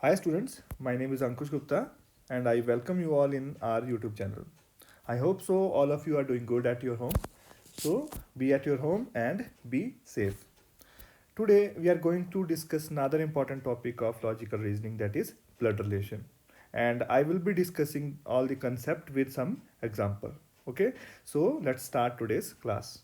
Hi students, my name is Ankush Gupta and I welcome you all in our YouTube channel. I hope so all of you are doing good at your home. So be at your home and be safe. Today we are going to discuss another important topic of logical reasoning, that is blood relation. And I will be discussing all the concept with some example. Okay, so let's start today's class.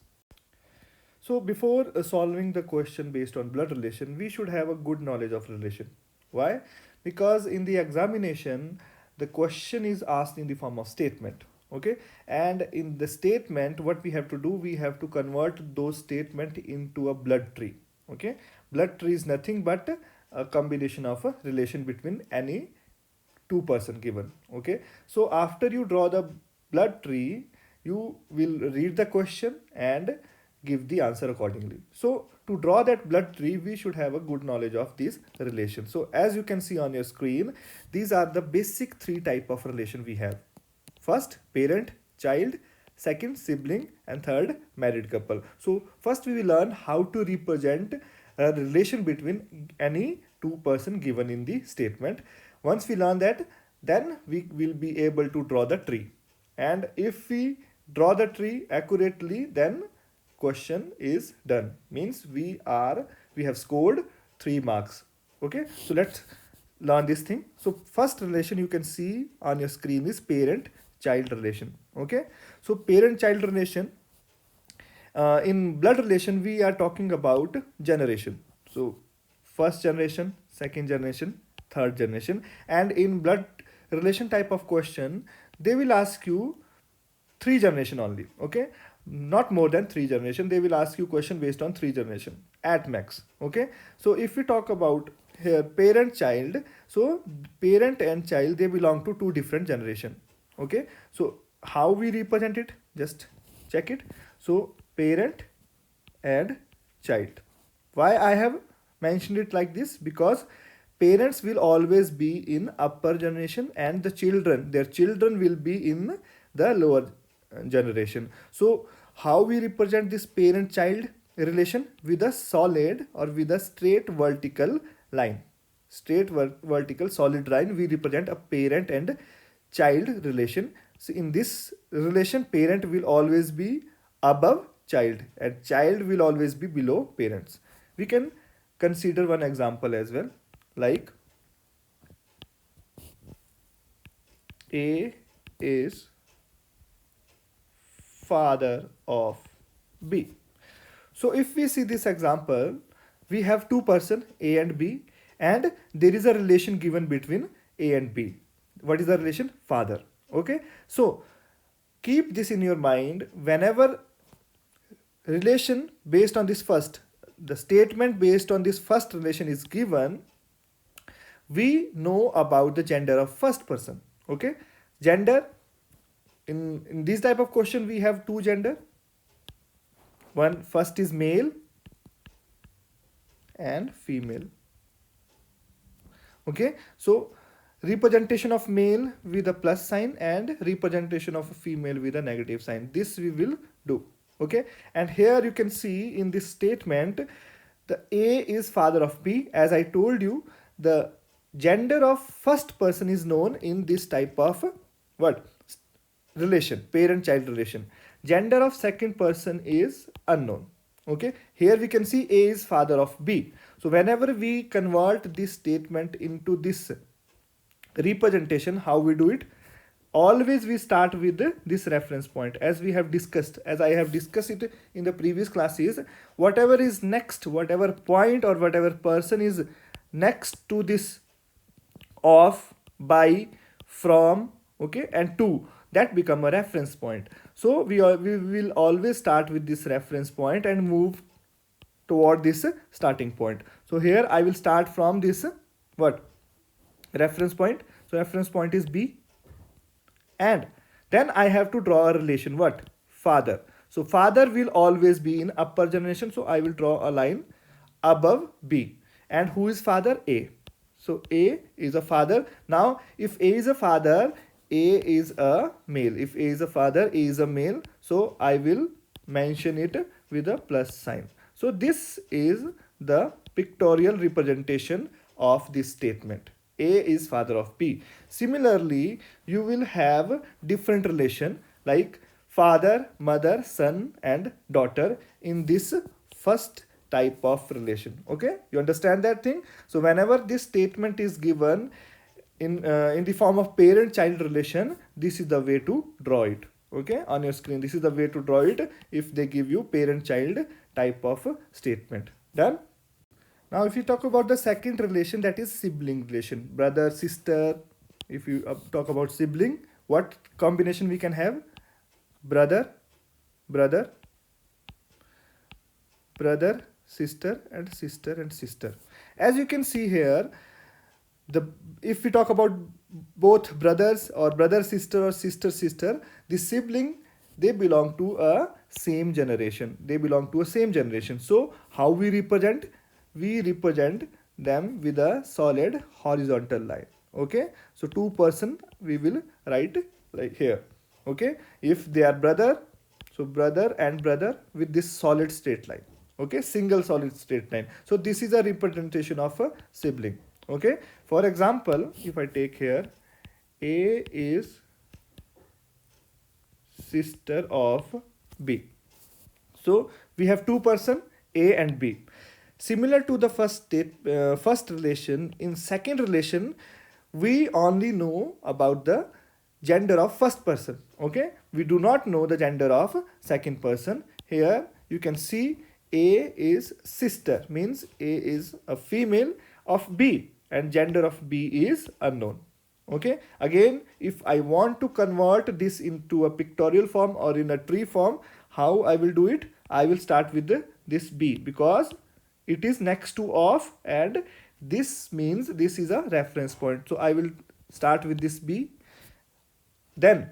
So before solving the question based on blood relation, we should have a good knowledge of relation. Why? Because in the examination, the question is asked in the form of statement. Okay, and in the statement, what we have to do, we have to convert those statement into a blood tree. Okay, blood tree is nothing but a combination of a relation between any two-person given. Okay, so after you draw the blood tree, you will read the question and give the answer accordingly. So to draw that blood tree, we should have a good knowledge of these relations. So as you can see on your screen, these are the basic three type of relation we have. First, parent child, second, sibling, and third, married couple. So first we will learn how to represent a relation between any two person given in the statement. Once we learn that, then we will be able to draw the tree. And if we draw the tree accurately, then question is done. Means we have scored 3 marks. Okay, so let's learn this thing. So first relation you can see on your screen is parent child relation. Okay, so parent child relation, in blood relation we are talking about generation. So first generation, second generation, third generation. And in blood relation type of question, they will ask you 3 generation only. Okay, not more than 3 generation. They will ask you question based on 3 generation at max. Okay, so if we talk about here parent child, so parent and child, they belong to two different generation. Okay, so how we represent it, just check it. So parent and child, why I have mentioned it like this, because parents will always be in upper generation and the children, their children will be in the lower generation. So how we represent this parent child relation? With a solid or with a straight vertical line, straight vertical solid line, we represent a parent and child relation. So in this relation, parent will always be above child and child will always be below parents. We can consider one example as well, like A is father of B. So if we see this example, we have two person A and B, and there is a relation given between A and B. What is the relation? Father. Okay, so keep this in your mind. Whenever relation based on this first, the statement based on this first relation is given, we know about the gender of first person. Okay, gender, in this type of question we have two gender. One, first is male and female. Okay, so representation of male with a plus sign and representation of a female with a negative sign, this we will do. Okay, and here you can see in this statement, the A is father of B. As I told you, the gender of first person is known in this type of what relation, parent child relation. Gender of second person is unknown. Okay, here we can see A is father of B. So whenever we convert this statement into this representation, how we do it? Always we start with this reference point, as we have discussed, as I have discussed it in the previous classes. Whatever is next, whatever point or whatever person is next to this of, by, from, okay, and to, that become a reference point. So we will always start with this reference point and move toward this starting point. So here I will start from this what reference point. So reference point is B, and then I have to draw a relation, what? Father. So father will always be in upper generation, so I will draw a line above B. And who is father? A. So A is a father. Now if A is a father, A is a male. If A is a father, A is a male, so I will mention it with a plus sign. So this is the pictorial representation of this statement. A is father of B. Similarly, you will have different relation like father, mother, son and daughter in this first type of relation. Okay, you understand that thing? So whenever this statement is given in the form of parent child relation, this is the way to draw it. Okay, on your screen this is the way to draw it if they give you parent child type of statement. Done. Now if you talk about the second relation, that is sibling relation, brother sister. If you talk about sibling, what combination we can have? Brother, brother, brother, sister and sister and sister. As you can see here, the if we talk about both brothers or brother sister or sister sister, the sibling, they belong to a same generation, they belong to a same generation. So how we represent? We represent them with a solid horizontal line. Okay, so two person we will write like here. Okay, if they are brother, so brother and brother with this solid straight line. Okay, single solid straight line. So this is a representation of a sibling. Okay, for example, if I take here, A is sister of B. So we have two person, A and B. Similar to the first relation, in second relation we only know about the gender of first person. Okay, we do not know the gender of second person. Here you can see A is sister, means A is a female of B and gender of B is unknown. Okay, again if I want to convert this into a pictorial form or in a tree form, how I will do it? I will start with this B because it is next to of and this means this is a reference point. So I will start with this B. Then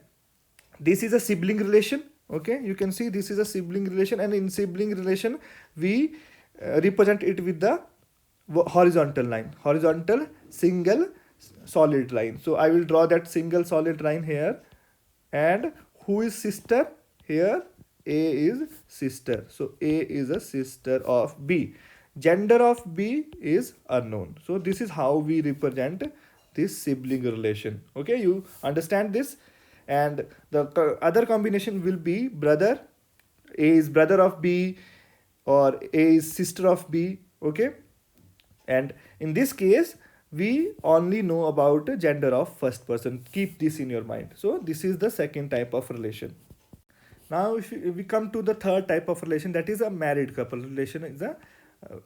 this is a sibling relation. Okay, you can see this is a sibling relation, and in sibling relation we represent it with the horizontal line, horizontal single solid line. So I will draw that single solid line here. And who is sister? Here A is sister, so A is a sister of B. Gender of B is unknown. So this is how we represent this sibling relation. Okay, you understand this? And the other combination will be brother. A is brother of B or A is sister of B. Okay, and in this case we only know about gender of first person. Keep this in your mind. So this is the second type of relation. Now if we come to the third type of relation, that is a married couple relation. Is a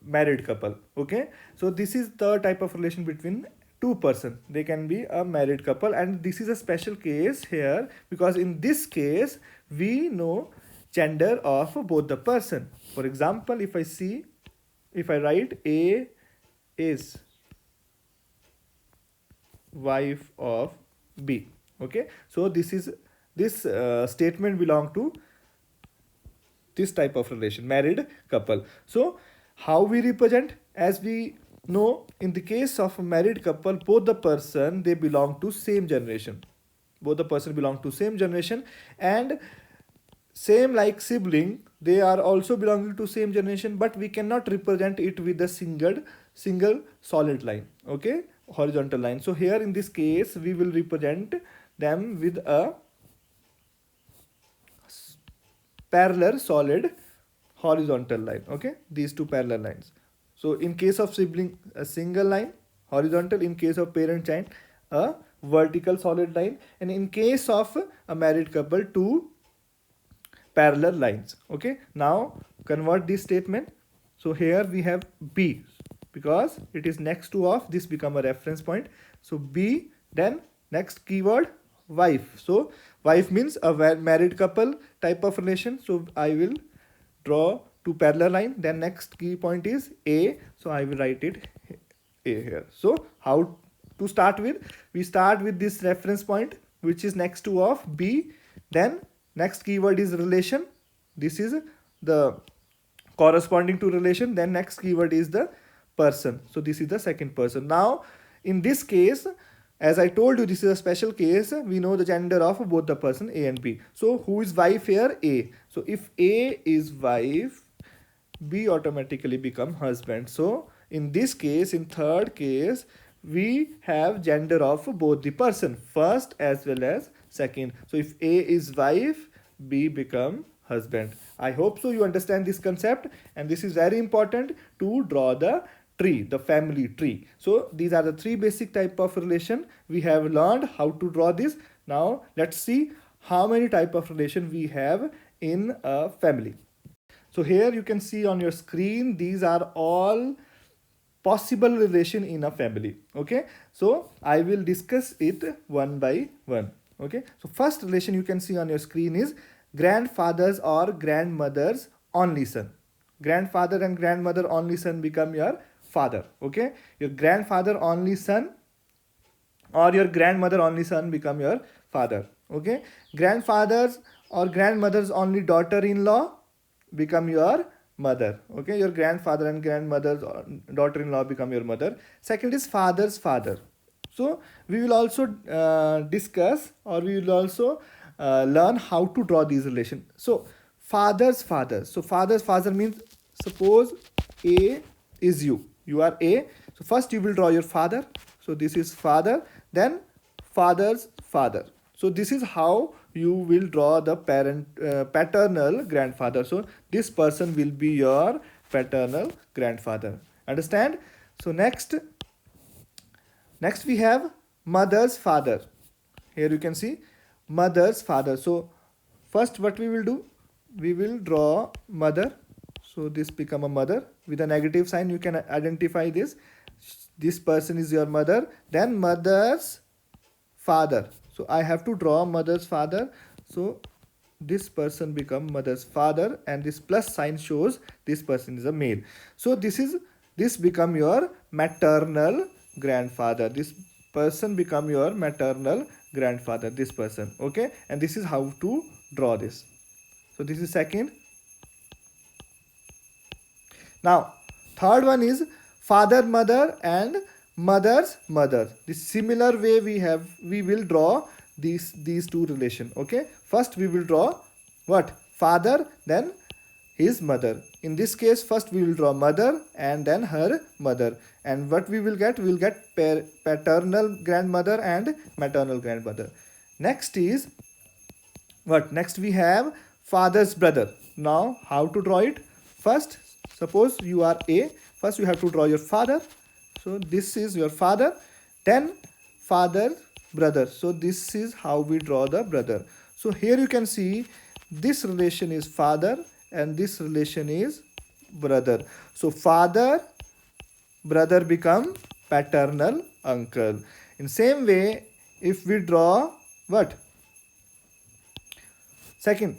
married couple. Okay, so this is the type of relation between two person. They can be a married couple, and this is a special case here because in this case we know gender of both the person. For example, if I write A is wife of B. Okay, so this statement belong to this type of relation, married couple. So how we represent? As we know, in the case of a married couple, both the person they belong to same generation, both the person belong to same generation, and same like sibling, they are also belonging to same generation, but we cannot represent it with a single solid line. Okay, horizontal line. So here in this case we will represent them with a parallel solid horizontal line. Okay, these two parallel lines. So in case of sibling, a single line horizontal. In case of parent child, a vertical solid line. And in case of a married couple, two parallel lines. Okay, now convert this statement. So here we have B because it is next to of, this become a reference point. So B, then next keyword wife. So wife means a married couple type of relation. So I will draw two parallel line. Then next key point is A. So I will write it A here. So how to start with? We start with this reference point which is next to of B. Then next keyword is relation. This is the corresponding to relation. Then next keyword is the person. So this is the second person. Now in this case, as I told you, this is a special case. We know the gender of both the person A and B. So who is wife here? A. So if A is wife, B automatically become husband. So in this case, in third case, we have gender of both the person, first as well as second. So if A is wife, B become husband. I hope so you understand this concept, and this is very important to draw the tree, the family tree. So these are the three basic type of relation. We have learned how to draw this. Now let's see how many type of relation we have in a family. So here you can see on your screen, these are all possible relation in a family. Okay, so I will discuss it one by one. Okay, so first relation you can see on your screen is grandfather's or grandmother's only son. Grandfather and grandmother only son become your father. Okay, your grandfather only son or your grandmother only son become your father. Okay, grandfather's or grandmother's only daughter-in-law become your mother. Okay, your grandfather and grandmother's daughter-in-law become your mother. Second is father's father. So we will also discuss, or we will also learn how to draw these relations. So father's father. So father's father means, suppose A is you are A. So first you will draw your father. So this is father, then father's father. So this is how you will draw the paternal grandfather. So this person will be your paternal grandfather. Understand? So next we have mother's father. Here you can see mother's father. So first what we will do, we will draw mother. So this become a mother with a negative sign. You can identify this person is your mother. Then mother's father. So I have to draw mother's father. So this person become mother's father, and this plus sign shows this person is a male. So this become your maternal grandfather. This person become your maternal grandfather, this person. Okay, and this is how to draw this. So this is second. Now third one is father mother and mother's mother. This similar way we will draw these two relation. Okay, first we will draw what? Father, then his mother. In this case, first we will draw mother and then her mother. And what we will get? We will get paternal grandmother and maternal grandmother. Next is what? Next we have father's brother. Now how to draw it? First, suppose you are A. First you have to draw your father. So this is your father. Then father brother. So this is how we draw the brother. So here you can see this relation is father and this relation is brother. So father brother become paternal uncle. In same way, if we draw what? Second,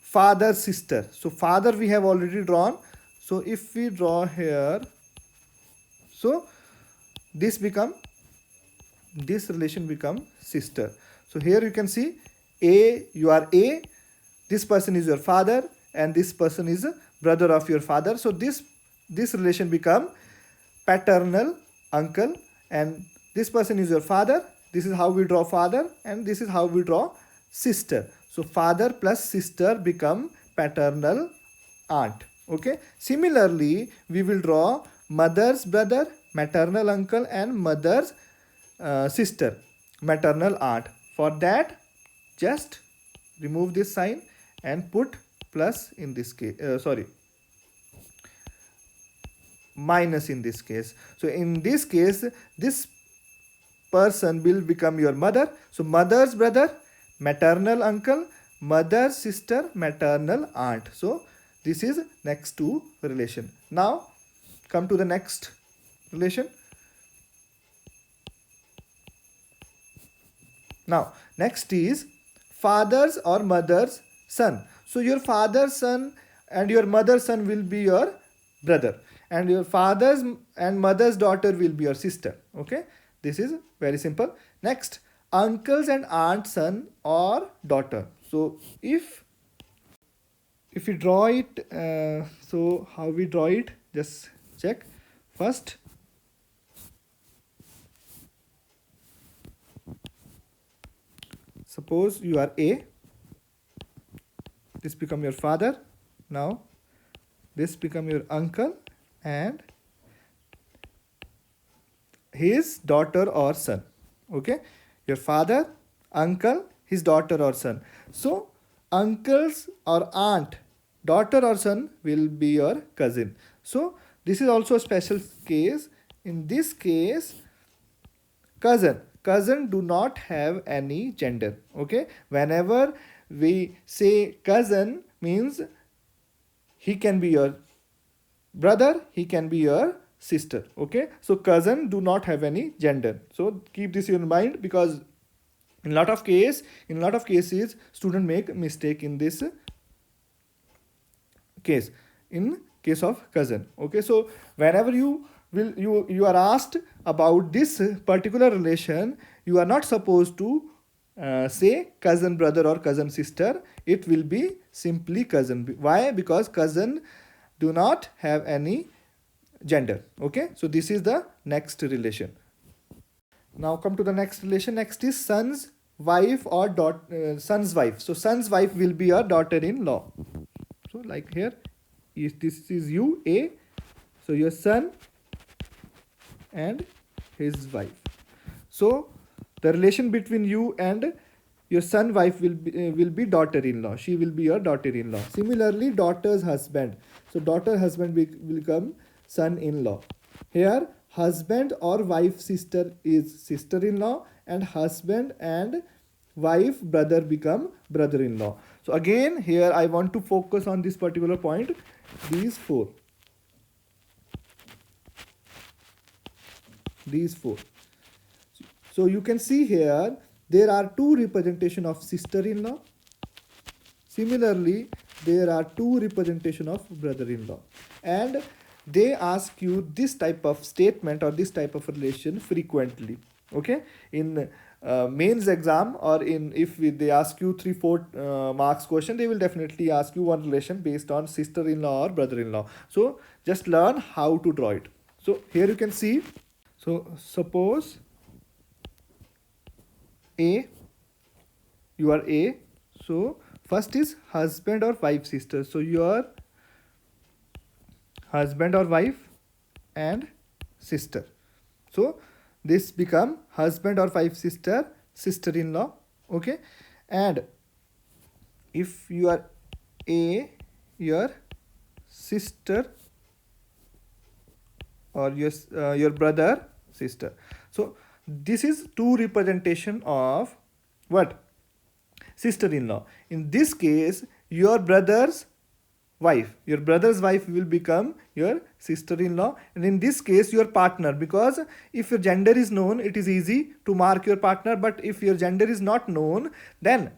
father sister. So father we have already drawn. So if we draw here, so this relation become sister. So here you can see A, you are A, this person is your father and this person is a brother of your father. So this relation become paternal uncle, and this person is your father. This is how we draw father, and this is how we draw sister. So father plus sister become paternal aunt. Okay, similarly we will draw mother's brother, maternal uncle, and mother's sister, maternal aunt. For that, just remove this sign and put plus in this case, minus in this case. So in this case, this person will become your mother. So mother's brother, maternal uncle, mother's sister, maternal aunt. So this is next two relation. Now come to the next relation. Now next is father's or mother's son. So your father's son and your mother's son will be your brother, and your father's and mother's daughter will be your sister. Okay, this is very simple. Next, uncles and aunt's son or daughter. So if we draw it, so how we draw it, just check. First, suppose you are A, this become your father. Now this become your uncle, and his daughter or son. Okay, your father, uncle, his daughter or son. So uncles or aunt, daughter or son will be your cousin. So this is also a special case. In this case, cousin do not have any gender. Okay, whenever we say cousin, means he can be your brother, he can be your sister. Okay, so cousin do not have any gender. So keep this in mind, because in lot of cases student make mistake in this case, in case of cousin. Okay, so whenever you are asked about this particular relation, you are not supposed to say cousin brother or cousin sister. It will be simply cousin. Why? Because cousin do not have any gender. Okay, so this is the next relation. Now come to the next relation. Next is son's wife or son's wife. So son's wife will be your daughter-in-law. So like here, this is you, A. So your son and his wife. So the relation between you and your son wife will be daughter-in-law. She will be your daughter-in-law. Similarly, daughter's husband. So daughter husband will become son-in-law. Here husband or wife sister is sister-in-law, and husband and wife brother become brother-in-law. So again here I want to focus on this particular point, these four. So you can see here there are two representation of sister-in-law. Similarly, there are two representation of brother-in-law, and they ask you this type of statement or this type of relation frequently. Okay, in mains exam, or in if they ask you 3-4 marks question, they will definitely ask you one relation based on sister-in-law or brother-in-law. So just learn how to draw it. So here you can see. So suppose A, you are A. So first is husband or wife sister. So your husband or wife and sister. So this become husband or wife sister, sister-in-law. Okay, and if you are A, your sister or your brother sister. So this is two representation of what? Sister-in-law. In this case, your brother's wife will become your sister-in-law, and in this case your partner, because if your gender is known, it is easy to mark your partner, but if your gender is not known, then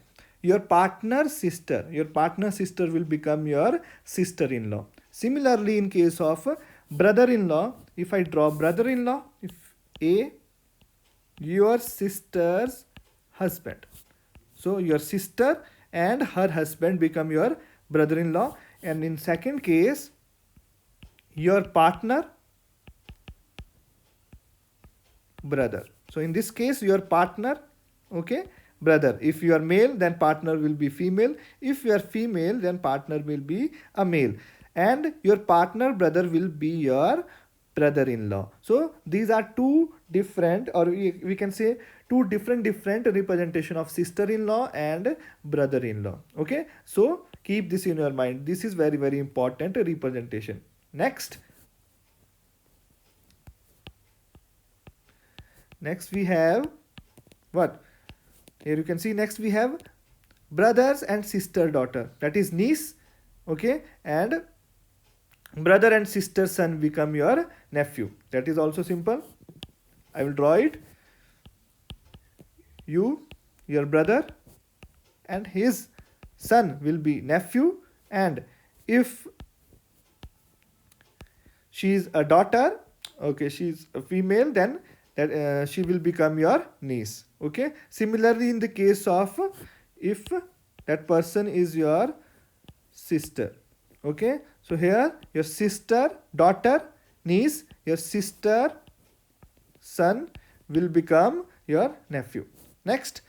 your partner sister will become your sister-in-law. Similarly, in case of brother-in-law, if I draw brother-in-law, if A, your sister's husband, so your sister and her husband become your brother-in-law. And in second case, your partner brother. So in this case, your partner, okay, brother. If you are male, then partner will be female. If you are female, then partner will be a male, and your partner brother will be your brother-in-law. So these are two different, or we can say two different representation of sister-in-law and brother-in-law. Okay, so keep this in your mind. This is very, very important representation. Next we have what? Here you can see, next we have brothers and sister daughter, that is niece. Okay, and brother and sister son become your nephew. That is also simple. I will draw it. You, your brother and his son will be nephew, and if she is a daughter, okay, she is a female, then that she will become your niece. Okay, similarly in the case of if that person is your sister. Okay, so here your sister daughter niece, your sister son will become your nephew. Next,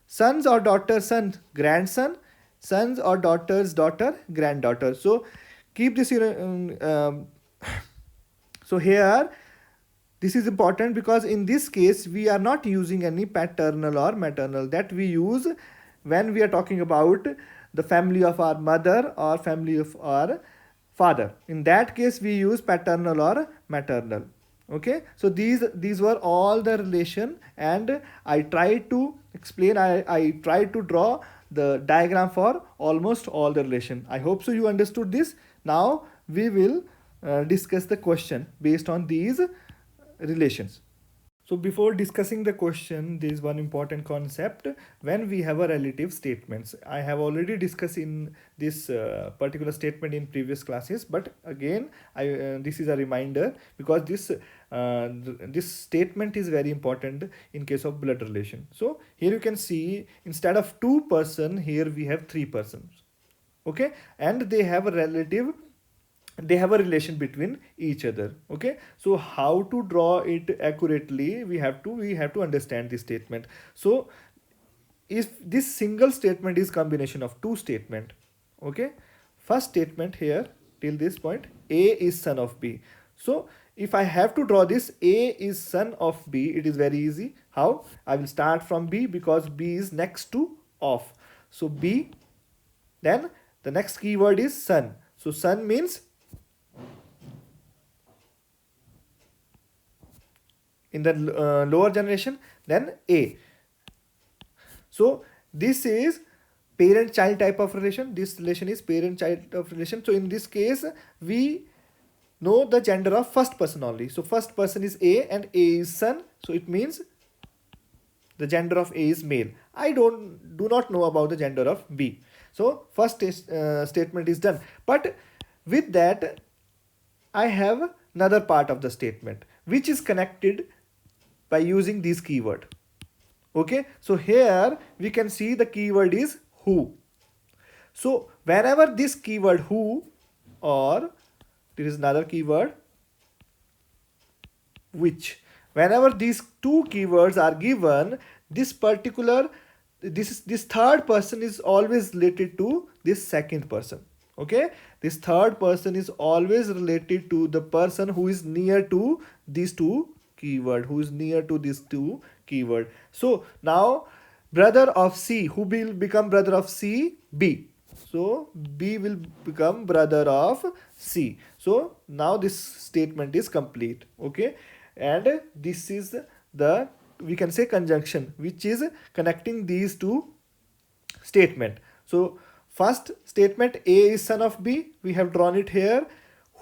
sons or daughter son grandson, sons or daughters daughter granddaughter. So keep this in so here This is important because in this case we are not using any paternal or maternal that we use when we are talking about the family of our mother or family of our father. In that case we use paternal or maternal. Okay, so these were all the relation, and I tried to explain, I tried to draw the diagram for almost all the relation. I hope so you understood this. Now we will discuss the question based on these relations. So before discussing the question, there is one important concept when we have a relative statements. I have already discussed in this particular statement in previous classes, but again, this is a reminder because this statement is very important in case of blood relation. So here you can see instead of 2 person, here we have 3 persons. Okay, and they have a relative, they have a relation between each other. Okay, so how to draw it accurately, we have to understand this statement. So if this single statement is combination of two statement, okay, first statement here till this point, a is son of b. So if I have to draw this a is son of b, it is very easy. How? I will start from b because b is next to of. So b, then the next keyword is son. So son means in the lower generation, then a. So this is parent child type of relation. This relation is parent child of relation. So in this case we know the gender of first person only. So first person is a and a is son, so it means the gender of a is male. I do not know about the gender of b. So first statement is done, but with that I have another part of the statement which is connected by using this keyword. Okay, so here we can see the keyword is who. So whenever this keyword who, or there is another keyword which, whenever these two keywords are given, this particular, this third person is always related to this second person. Okay, this third person is always related to the person who is near to these two keyword, who is near to these two keyword. So now brother of c, who will become brother of c? B. So b will become brother of c. So now this statement is complete. Okay, and this is the, we can say, conjunction which is connecting these two statement. So first statement, a is son of b, we have drawn it here.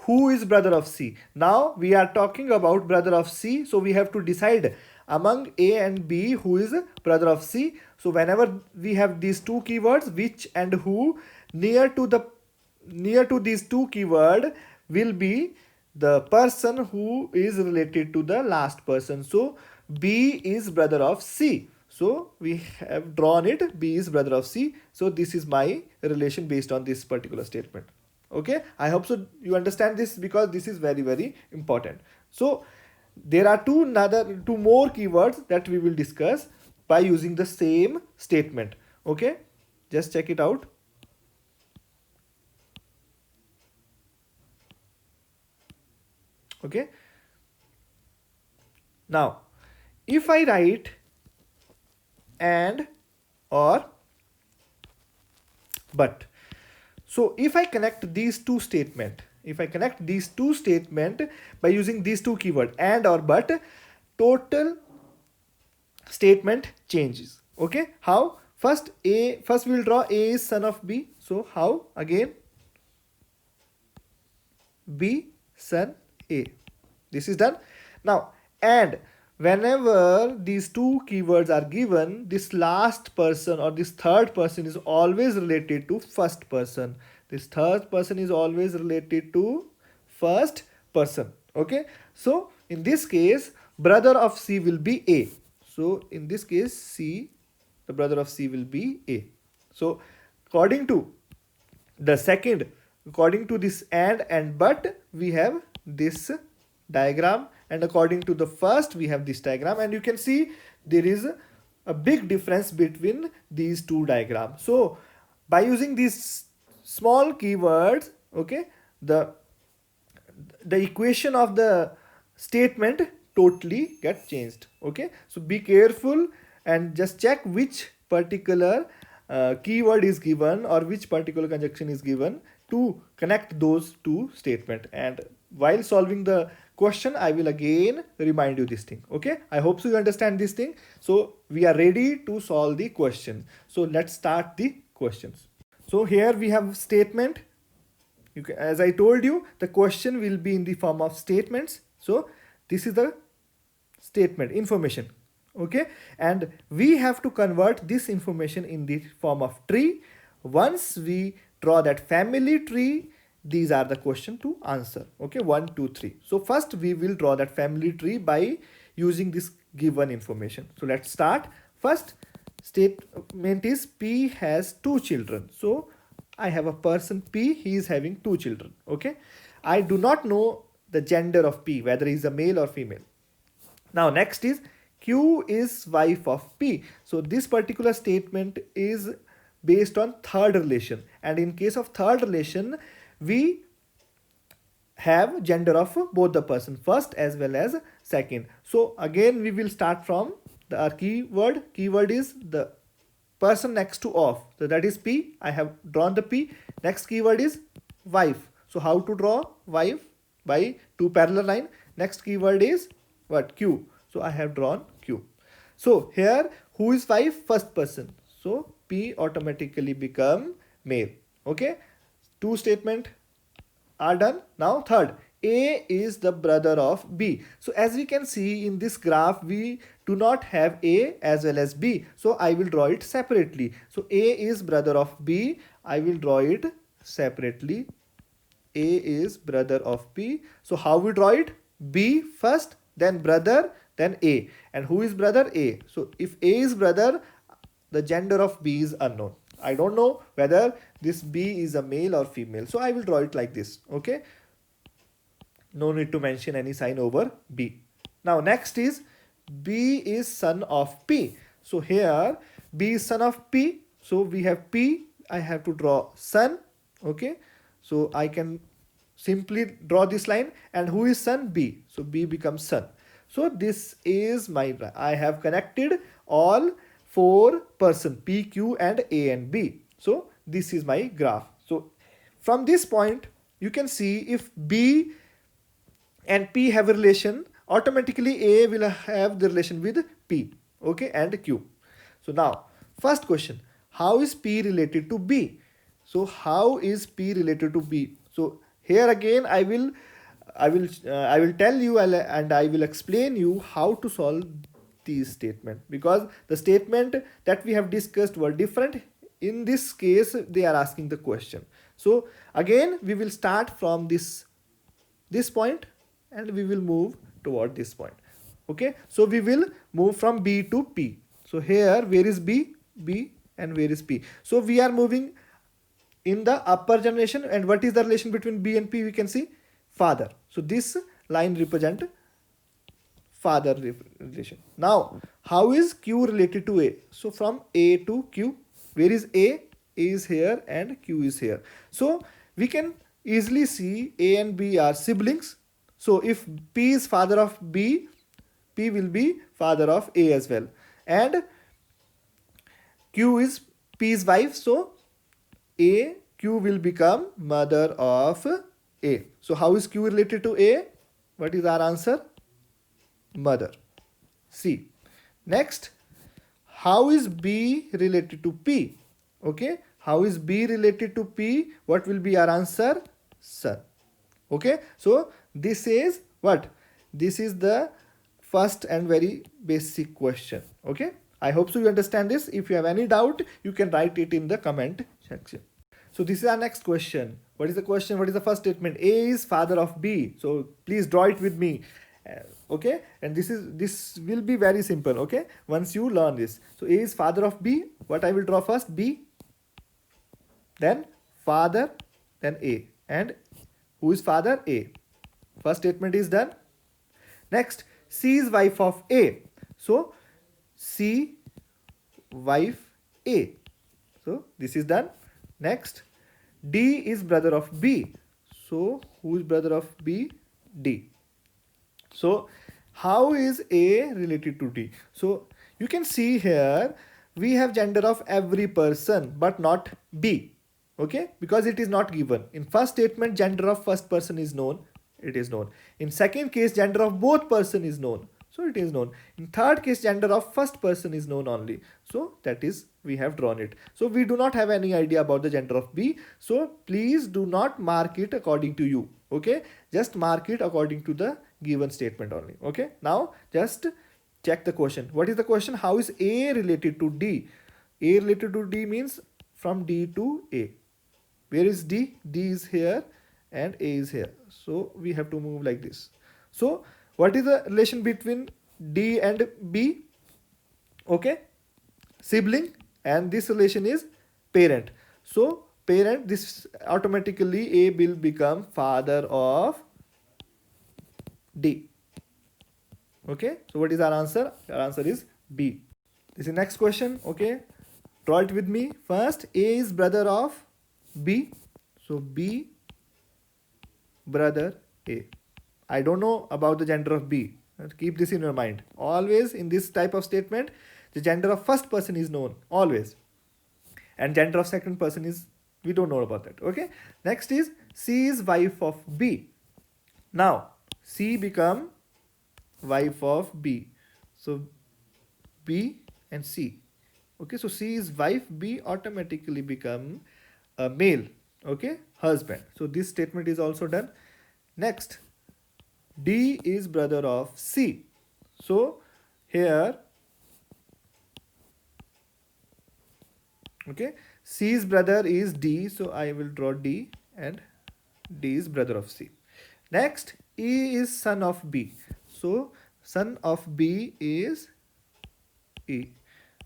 Who is brother of c? Now we are talking about brother of c, so we have to decide among a and b who is brother of c. So whenever we have these two keywords which and who, near to these two keyword will be the person who is related to the last person. So b is brother of c. So we have drawn it, b is brother of c. So this is my relation based on this particular statement. Okay, I hope so you understand this because this is very, very important. So there are two more keywords that we will discuss by using the same statement. Okay, just check it out. Okay, now if I write and or but, so if I connect these two statement, by using these two keyword and or but, total statement changes. Okay, how? First we will draw a is son of b. So how? Again, b son a. This is done. Now, and whenever these two keywords are given, this last person or this third person is always related to first person. This third person is always related to first person. Okay, so in this case brother of c will be a. So in this case c, the brother of c will be a. So according to the second, according to this and but, we have this diagram, and according to the first we have this diagram, and you can see there is a big difference between these two diagrams. So by using these small keywords, okay, the equation of the statement totally get changed. Okay, so be careful and just check which particular keyword is given or which particular conjunction is given to connect those two statement. And while solving the question, I will again remind you this thing. Okay, I hope so you understand this thing. So we are ready to solve the question. So let's start the questions. So here we have statement. As I told you, the question will be in the form of statements. So this is the statement information. Okay, and we have to convert this information in the form of tree. Once we draw that family tree, these are the question to answer. Okay, 1 2 3. So first we will draw that family tree by using this given information. So let's start. First statement is P has 2 children. So I have a person P, he is having 2 children. Okay, I do not know the gender of P, whether he is a male or female. Now next is Q is wife of P. So this particular statement is based on third relation, and in case of third relation we have gender of both the person, first as well as second. So again we will start from the keyword is the person next to of, so that is P. I have drawn the P. Next keyword is wife. So how to draw wife? By two parallel line. Next keyword is what? Q. So I have drawn Q. So here who is wife? First person. So P automatically become male. Okay, two statement are done. Now third, A is the brother of B. So as we can see in this graph, we do not have A as well as B. So I will draw it separately. So A is brother of B. I will draw it separately. A is brother of B. So how we draw it? B first, then brother, then A. And who is brother? A. So if A is brother, the gender of B is unknown. I don't know whether this B is a male or female. So I will draw it like this. Okay. No need to mention any sign over B. Now next is B is son of P. So here B is son of P. So we have P. I have to draw son. Okay. So I can simply draw this line. And who is son? B. So B becomes son. So this is my, I have connected all four person P, Q and A and B. So this is my graph. So from this point you can see if B and P have a relation, automatically A will have the relation with P, okay, and Q. So now first question, how is P related to B? So how is P related to B? So here again I will tell you and I will explain you how to solve these statement, because the statement that we have discussed were different. In this case they are asking the question. So again we will start from this point and we will move toward this point. Okay, so we will move from B to P. So here where is B? B, and where is P? So we are moving in the upper generation, and what is the relation between B and P? We can see father. So this line represent father relation. Now how is Q related to A? So from A to Q, where is A? A is here and Q is here. So we can easily see A and B are siblings. So if P is father of B, P will be father of A as well. And Q is P's wife, so Q will become mother of A. So how is Q related to A? What is our answer? Mother. C. Next, how is B related to P? Okay, how is B related to P? What will be our answer? Son. Okay, so this is what? This is the first and very basic question. Okay, I hope so you understand this. If you have any doubt, you can write it in the comment section. So this is our next question. What is the question? What is the first statement? A is father of B. So please draw it with me. Okay, and this will be very simple. Okay, once you learn this. So A is father of B. What I will draw first? B, then father, then A. And who is father? A. First statement is done. Next, C is wife of A. So C, wife A. So this is done. Next, D is brother of B. So who is brother of B? D. So How is A related to D? So you can see here we have gender of every person but not B. Okay, because it is not given. In first statement, gender of first person is known. It is known. In second case, gender of both person is known. So it is known. In third case, gender of first person is known only. So that is, we have drawn it. So we do not have any idea about the gender of B. So please do not mark it according to you. Okay, just mark it according to the given statement only. Okay, now just check the question. What is the question? How is A related to D? A related to D means from D to A. Where is D? D is here and A is here. So we have to move like this. So what is the relation between D and B? Okay, sibling, and this relation is parent. So parent, this automatically A will become father of D. Okay, so what is our answer? Our answer is B. This is next question. Okay, draw it with me. First, A is brother of B. So B brother A. I don't know about the gender of B. Keep this in your mind. Always in this type of statement, the gender of first person is known. Always. And gender of second person is, we don't know about that. Okay. Next is C is wife of B. Now C become wife of B. So B and C. Okay, so C is wife, B automatically become a male. Okay, husband. So this statement is also done. Next, D is brother of C. So here, okay, C's brother is D. So I will draw D, and D is brother of C. Next, E is son of B. So son of B is E.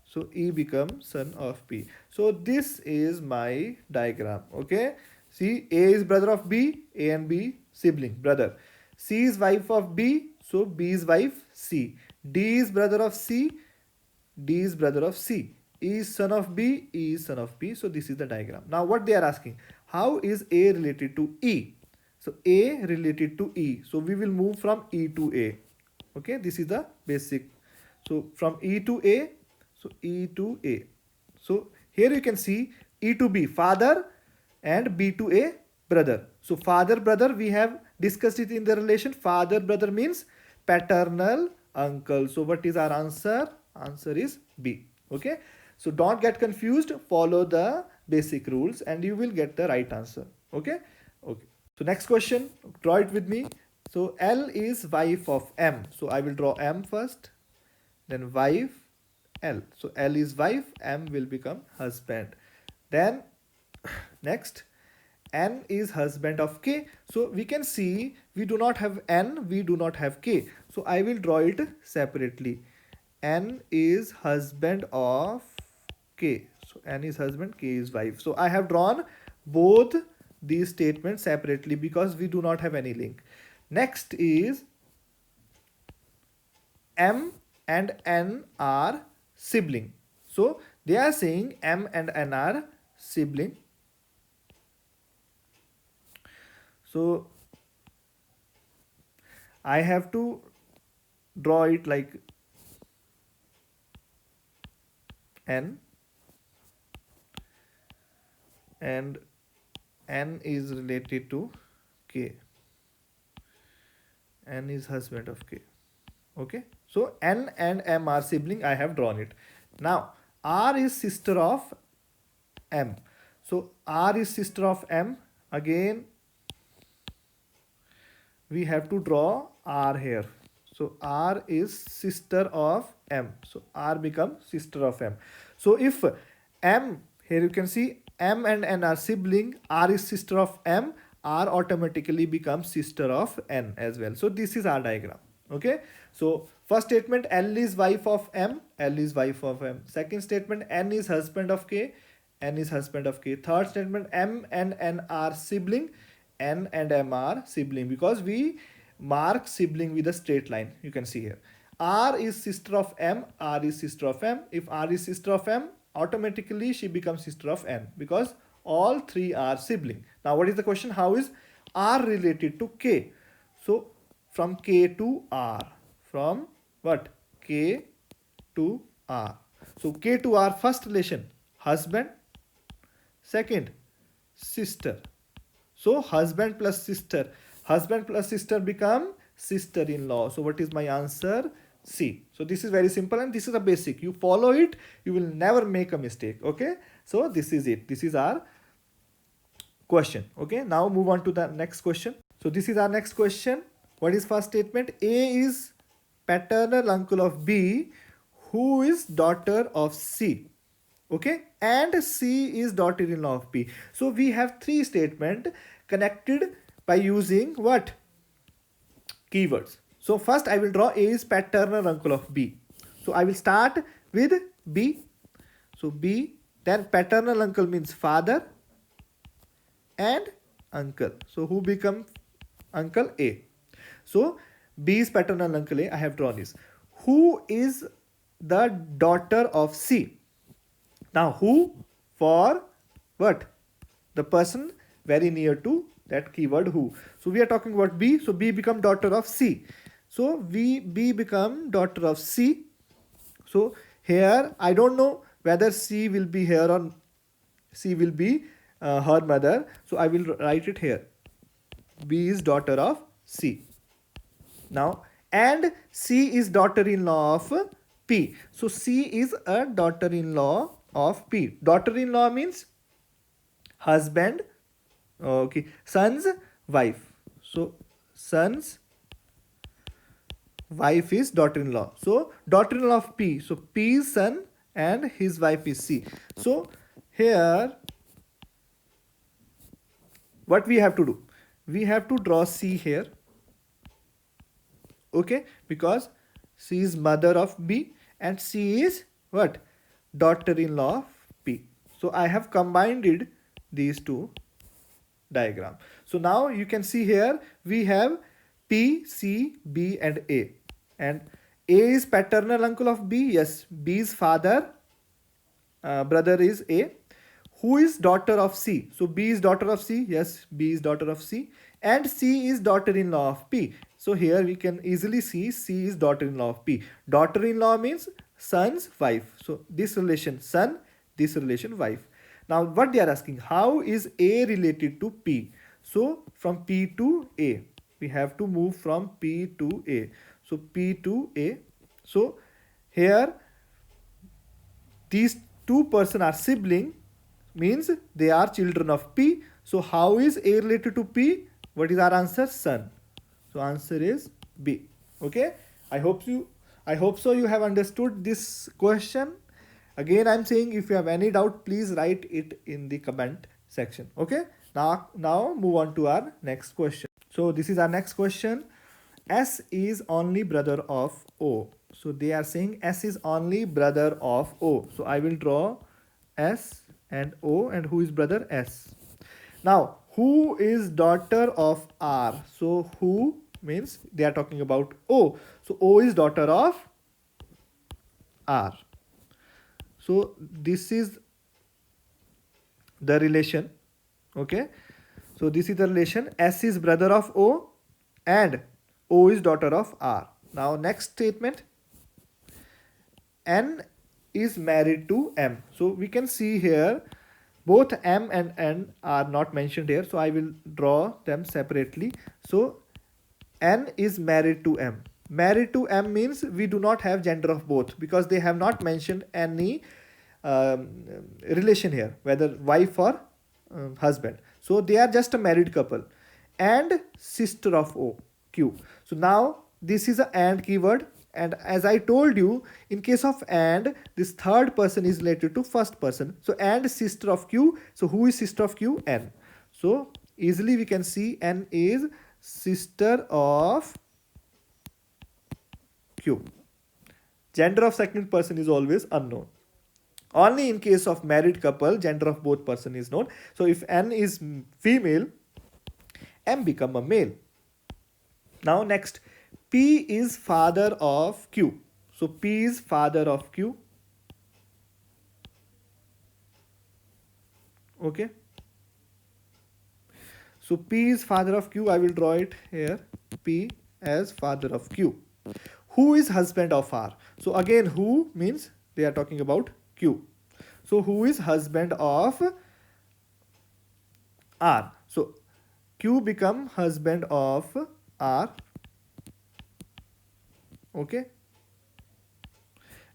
So E becomes son of B. So this is my diagram. Okay. See, A is brother of B, A and B sibling, brother. C is wife of B, so B is wife, C. D is brother of C, D is brother of C. E is son of B, E is son of B. So this is the diagram. Now what they are asking, how is A related to E? So A related to E. So we will move from E to A. Okay, this is the basic. So from E to A, so E to A. So here you can see E to B, father, and B to A, brother. So father, brother, we have discussed it in the relation. Father, brother means paternal uncle. So what is our answer? Answer is B. Okay. So don't get confused. Follow the basic rules and you will get the right answer. Okay. Okay. So next question, draw it with me. So L is wife of M. So I will draw M first, then wife L. So L is wife, M will become husband. Then next, N is husband of K. So we can see we do not have N, we do not have K. So I will draw it separately. N is husband of K. So N is husband, K is wife. So I have drawn both these statements separately because we do not have any link. Next is M and N are sibling. So they are saying M and N are sibling. So I have to draw it like N, and N is related to K. N is husband of K. Okay. So N and M are sibling. I have drawn it. Now R is sister of M. So R is sister of M. Again, we have to draw R here. So R is sister of M. So R becomes sister of M. So if M, here you can see M and N are sibling, R is sister of M, R automatically becomes sister of N as well. So this is our diagram. Okay. So first statement, L is wife of M, L is wife of M. Second statement, N is husband of K, N is husband of K. Third statement, M and N are sibling, N and M are sibling, because we mark sibling with a straight line. You can see here. R is sister of M, R is sister of M. If R is sister of M, automatically she becomes sister of N because all three are sibling. Now what is the question? How is R related to K? So from K to R. from what? K to R. So K to R, first relation husband, second sister. So husband plus sister become sister-in-law. So what is my answer? C. So this is very simple and this is a basic. You follow it, you will never make a mistake. Okay. So this is it. This is our question. Okay. Now move on to the next question. So this is our next question. What is first statement? A is paternal uncle of B, who is daughter of C. Okay, and C is daughter-in-law of P. So we have three statement connected by using what? Keywords. So first I will draw A is paternal uncle of B. So I will start with B. So B, then paternal uncle means father and uncle. So who become uncle? A. So B is paternal uncle A. I have drawn this. Who is the daughter of C? Now who for what? The person very near to that keyword who. So we are talking about B. So B become daughter of C. So B become daughter of C. So here I don't know whether C will be here or C will be her mother. So I will write it here. B is daughter of C. Now and C is daughter-in-law of P. So C is a daughter-in-law of P. Daughter-in-law means husband, okay, son's wife. So son's wife is daughter-in-law. So daughter-in-law of P. So P is son and his wife is C. So here what we have to do? We have to draw C here. Okay, because C is mother of B and C is what? Daughter-in-law of P. So I have combined these two diagram. So now you can see here we have P, C, B and A. And A is paternal uncle of B. Yes, B's father, brother is A. Who is daughter of C? So B is daughter of C. Yes, B is daughter of C. And C is daughter-in-law of P. So here we can easily see C is daughter-in-law of P. Daughter-in-law means son's wife. So this relation son, this relation wife. Now what they are asking, how is A related to P? So from P to A, we have to move from P to A. So P to A. So here these two persons are sibling, means they are children of P. So how is A related to P? What is our answer? Son. So answer is B. Okay. I hope so you have understood this question. Again I am saying, if you have any doubt, please write it in the comment section. Okay. Now move on to our next question. So this is our next question. S is only brother of O. So they are saying S is only brother of O. So I will draw S and O, and who is brother? S. Now who is daughter of R? So who means they are talking about O. So O is daughter of R. So this is the relation. Okay. So this is the relation. S is brother of O and O is daughter of R. Now next statement. N is married to M. So we can see here both M and N are not mentioned here. So I will draw them separately. So N is married to M. Married to M means we do not have gender of both, because they have not mentioned any relation here, whether wife or husband. So they are just a married couple. And sister of O, Q. So now this is a and keyword. And as I told you, in case of and, this third person is related to first person. So and sister of Q. So who is sister of Q? N. So easily we can see N is sister of Q. Gender of second person is always unknown. Only in case of married couple, gender of both person is known. So if N is female, M become a male. Now next, P is father of Q. So P is father of Q. Okay. So P is father of Q. I will draw it here. P as father of Q. Who is husband of R? So again, who means they are talking about Q. So who is husband of R? So Q become husband of R. Okay.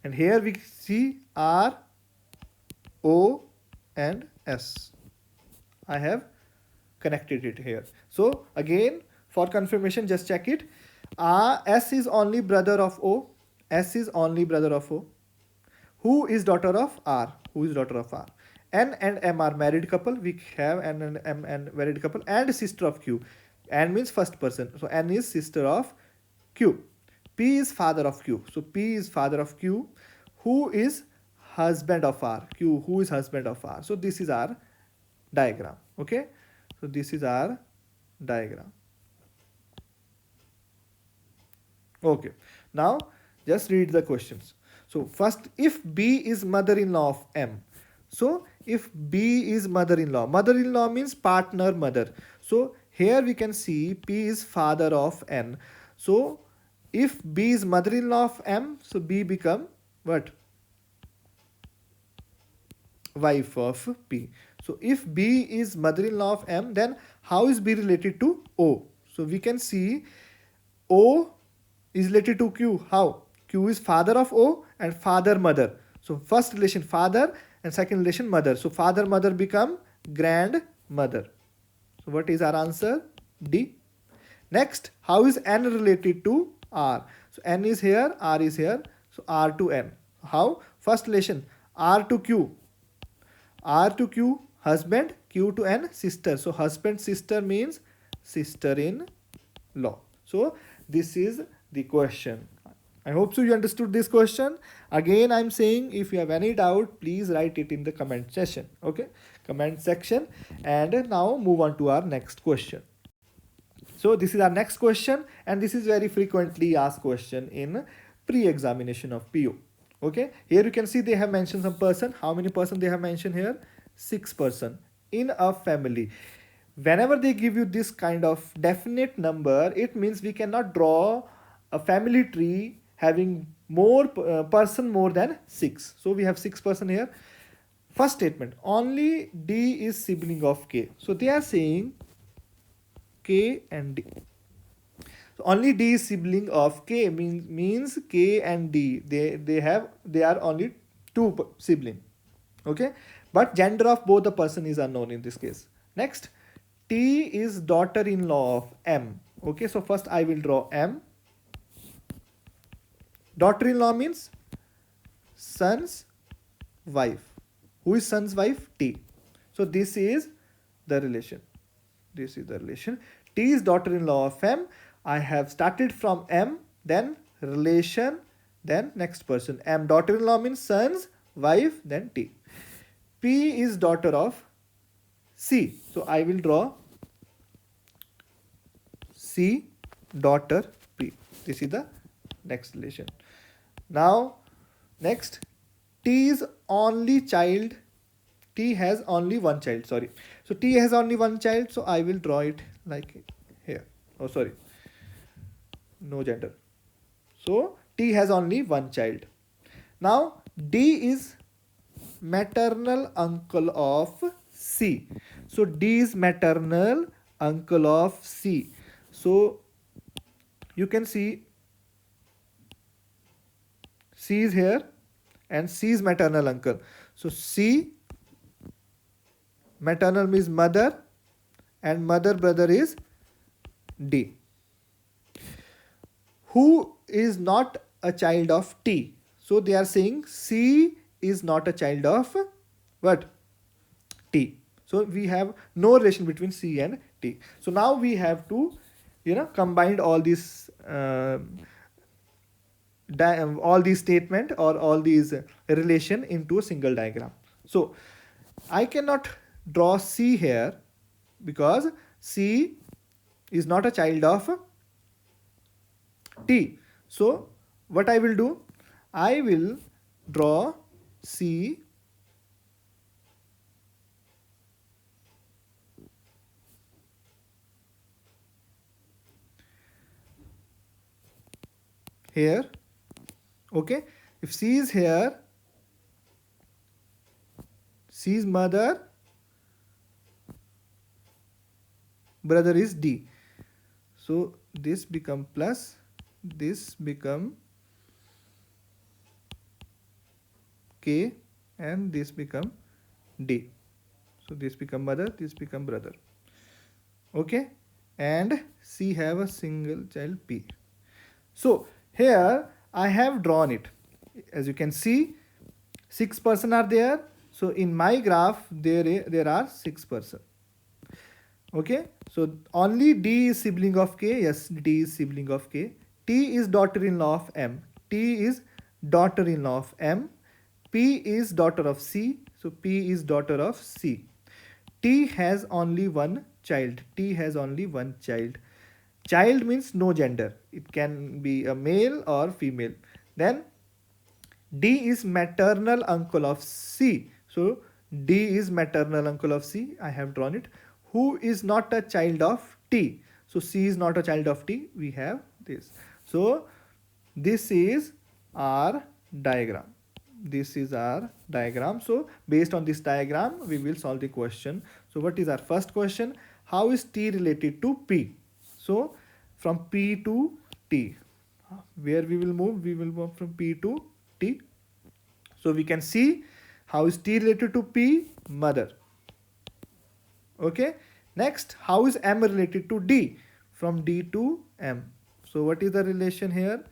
And here we see R, O and S. I have connected it here. So again, for confirmation, just check it. S is only brother of O. S is only brother of O. Who is daughter of R? Who is daughter of R? N and M are married couple. We have N and M and married couple and sister of Q. N means first person. So N is sister of Q. P is father of Q. So P is father of Q. Who is husband of R? Q. Who is husband of R? So this is our diagram. Okay. So this is our diagram. Okay. Now just read the questions. So first, if B is mother-in-law of M. So if B is mother-in-law, mother-in-law means partner mother. So here we can see P is father of N. So if B is mother-in-law of M, so B become what? Wife of P. So if B is mother-in-law of M, then how is B related to O? So we can see O is related to Q. How? Q is father of O and father mother. So first relation father and second relation mother. So father mother become grandmother. So what is our answer? D. Next, how is N related to R? So N is here, R is here. So R to N. How? First relation R to Q. R to Q, husband, Q to N, sister. So husband, sister means sister in law. So this is the question. I hope so you understood this question. Again, I'm saying if you have any doubt, please write it in the comment section. Okay, comment section. And now move on to our next question. So this is our next question, and this is very frequently asked question in pre-examination of PO. Okay, here you can see they have mentioned some person. How many person they have mentioned here? 6 person in a family. Whenever they give you this kind of definite number, it means we cannot draw a family tree having more person more than 6. So we have 6 person here. First statement, only D is sibling of K. So they are saying K and D. So only D is sibling of K means K and D. They are only two sibling. Okay, but gender of both the person is unknown in this case. Next, T is daughter-in-law of M. Okay, so first I will draw M. Daughter-in-law means son's wife. Who is son's wife? T. So this is the relation. This is the relation. T is daughter-in-law of M. I have started from M, then relation, then next person. M daughter-in-law means son's wife, then T. P is daughter of C. So I will draw C daughter P. This is the next relation. Now next, T is only child. T has only one child. Sorry. So T has only one child. So I will draw it like here. Oh, sorry. No gender. So T has only one child. Now D is maternal uncle of C. So D is maternal uncle of C. So you can see C is here and C is maternal uncle. So C maternal means mother and mother brother is D. Who is not a child of T? So they are saying C is not a child of what? T. So we have no relation between C and T. So now we have to, combine all these all these statement or all these relation into a single diagram. So I cannot draw C here because C is not a child of T. So what I will do, I will draw C here. Okay, if C is here, C's mother brother is D. So this become plus, this become K, and this become D. So this become mother, this become brother. Okay, and C have a single child P. So here I have drawn it. As you can see, 6 person are there. So in my graph there are 6 person. Okay, so only D is sibling of K. Yes, D is sibling of K. T is daughter-in-law of M. T is daughter-in-law of M. P is daughter of C. So P is daughter of C. T has only one child. T has only one child. Child means no gender. It can be a male or female. Then D is maternal uncle of C. So D is maternal uncle of C. I have drawn it. Who is not a child of T? So C is not a child of T. We have this. So this is our diagram. This is our diagram. So based on this diagram, we will solve the question. So what is our first question? How is T related to P? So from P to T. Where we will move? We will move from P to T. So we can see how is T related to P? Mother. Okay. Next, how is M related to D? From D to M. So what is the relation here?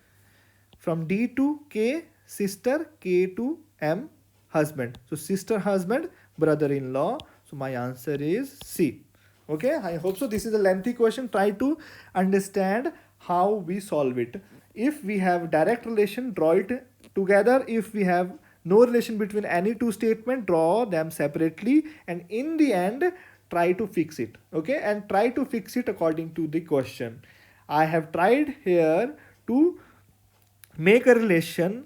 From D to K, sister, K to M, husband. So sister, husband, brother-in-law. So my answer is C. Okay, I hope so. This is a lengthy question. Try to understand how we solve it. If we have direct relation, draw it together. If we have no relation between any two statements, draw them separately, and in the end try to fix it. Okay, and try to fix it according to the question. I have tried here to make a relation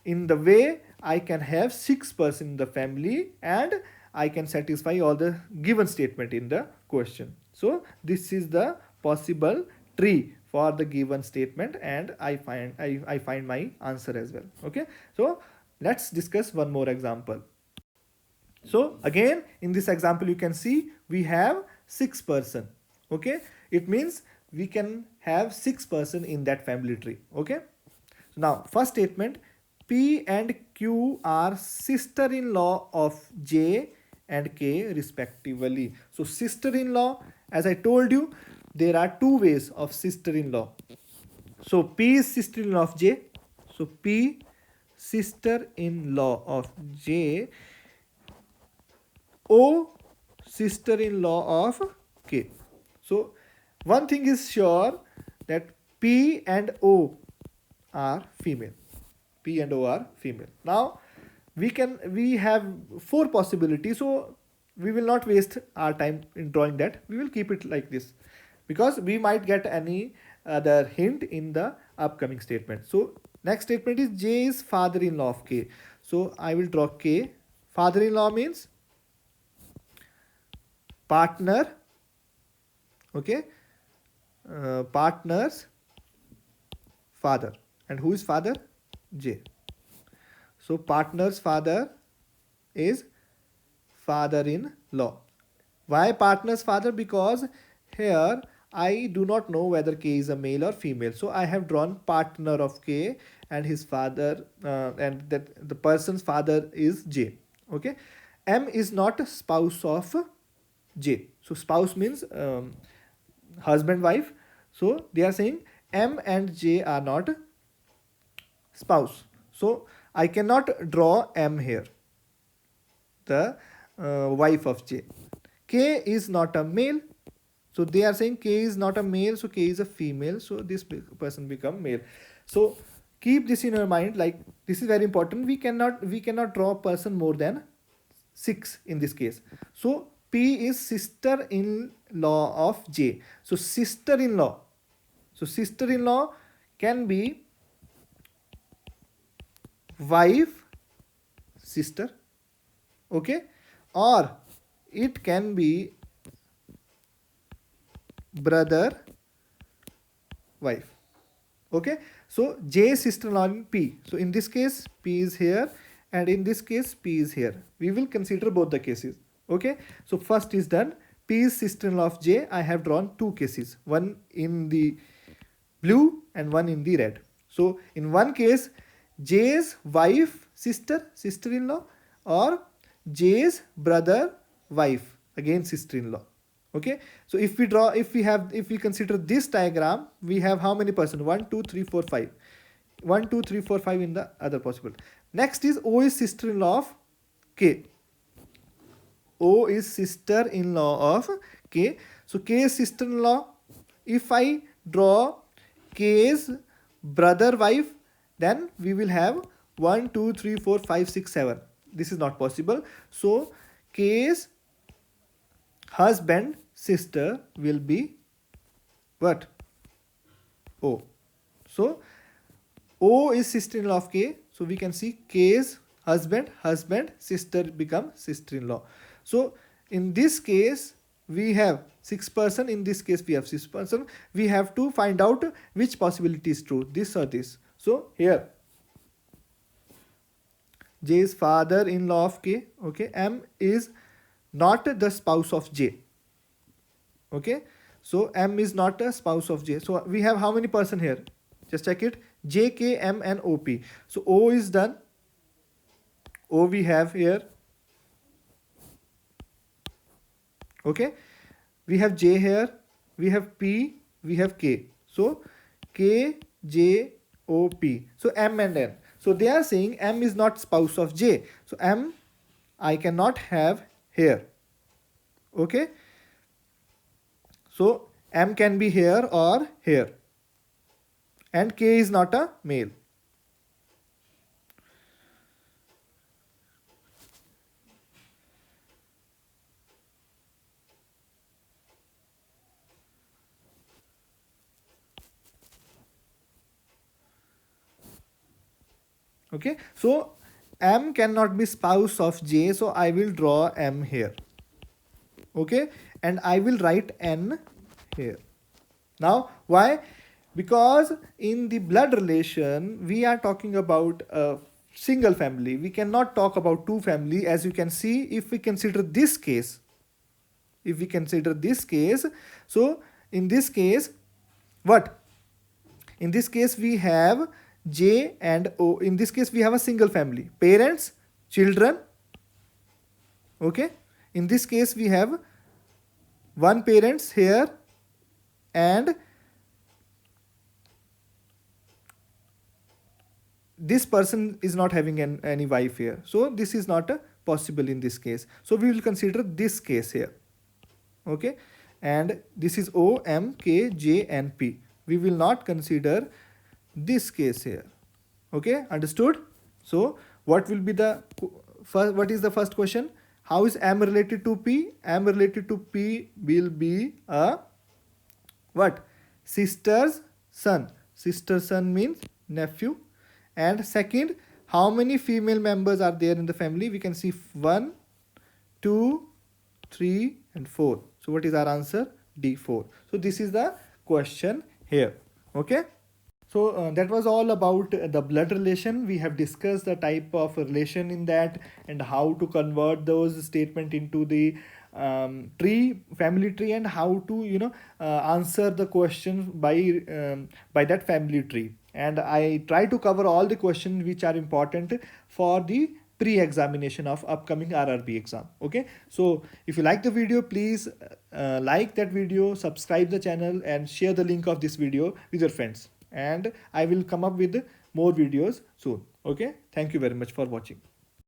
in the way I can have 6 person in the family and I can satisfy all the given statement in the question. So this is the possible tree for the given statement, and I find my answer as well. Okay, so let's discuss one more example. So again, in this example, you can see we have 6 person. Okay, it means we can have 6 person in that family tree. Okay, so now first statement, P and Q are sister-in-law of J and K respectively. So sister-in-law, as I told you, there are two ways of sister-in-law. So P is sister-in-law of J. So P sister-in-law of J. O sister-in-law of K. So one thing is sure, that P and O are female. P and O are female. Now we have 4 possibilities, so we will not waste our time in drawing that. We will keep it like this because we might get any other hint in the upcoming statement. So next statement is J is father-in-law of K. So I will draw K. Father-in-law means partner. Okay, partner's father. And who is father? J. So partner's father is father-in-law. Why partner's father? Because here I do not know whether K is a male or female. So I have drawn partner of K and his father, and that the person's father is J. Okay. M is not a spouse of J. So spouse means husband, wife. So they are saying M and J are not spouse. So I cannot draw M here, the wife of J. K is not a male. So they are saying K is not a male, so K is a female. So this person become male. So keep this in your mind. Like this is very important. We cannot draw a person more than 6 in this case. So P is sister-in-law of J. So sister-in-law. So sister-in-law can be wife, sister. Okay, or it can be brother, wife. Okay, So J sister-in-law in P. So in this case, P is here, and in this case, P is here. We will consider both the cases. Okay. So first is done. P is sister-in-law of J. I have drawn two cases, one in the blue and one in the red. So in one case, J's wife, sister-in-law, or J's brother, wife, again sister-in-law. Okay. So if we consider this diagram, we have how many person? 1, 2, 3, 4, 5. 1, 2, 3, 4, 5 in the other possible. Next is O is sister-in-law of K. O is sister-in-law of K. So K is sister-in-law. If I draw K's brother wife, then we will have 1, 2, 3, 4, 5, 6, 7. This is not possible. So K's husband sister will be what? O. So O is sister-in-law of K. So we can see K's husband, sister become sister-in-law. So in this case, we have 6 person. In this case, we have 6 person. We have to find out which possibility is true, this or this. So here, J is father-in-law of K. Okay. M is not the spouse of J. Okay. So M is not a spouse of J. So we have how many person here? Just check it. J, K, M, and O, P. So O is done. O we have here. Okay. We have J here. We have P. We have K. So K, J, O, P. So M and N. So they are saying M is not spouse of J. So M I cannot have here. Okay. So M can be here or here. And K is not a male. Okay. So M cannot be spouse of J. So I will draw M here. Okay. And I will write N here. Now, why? Because in the blood relation, we are talking about a single family. We cannot talk about two family. As you can see, if we consider this case, so in this case, what? In this case, we have J and O. In this case, we have a single family. Parents, children. Okay. In this case, we have one parents here and this person is not having any wife here. So this is not possible in this case. So we will consider this case here. Okay. And this is O, M, K, J, and P. We will not consider this case here. Okay. Understood? So what will be the first? What is the first question? How is M related to P? M related to P will be a what? Sister's son. Sister's son means nephew. And second, how many female members are there in the family? We can see 1, 2, 3, and 4. So what is our answer? D, 4. So this is the question here. Okay. So that was all about the blood relation. We have discussed the type of relation in that and how to convert those statement into the family tree, and how to answer the question by that family tree. And I try to cover all the questions which are important for the pre-examination of upcoming RRB exam. Okay. So if you like the video, please like that video, subscribe the channel, and share the link of this video with your friends. And I will come up with more videos soon. Okay. Thank you very much for watching.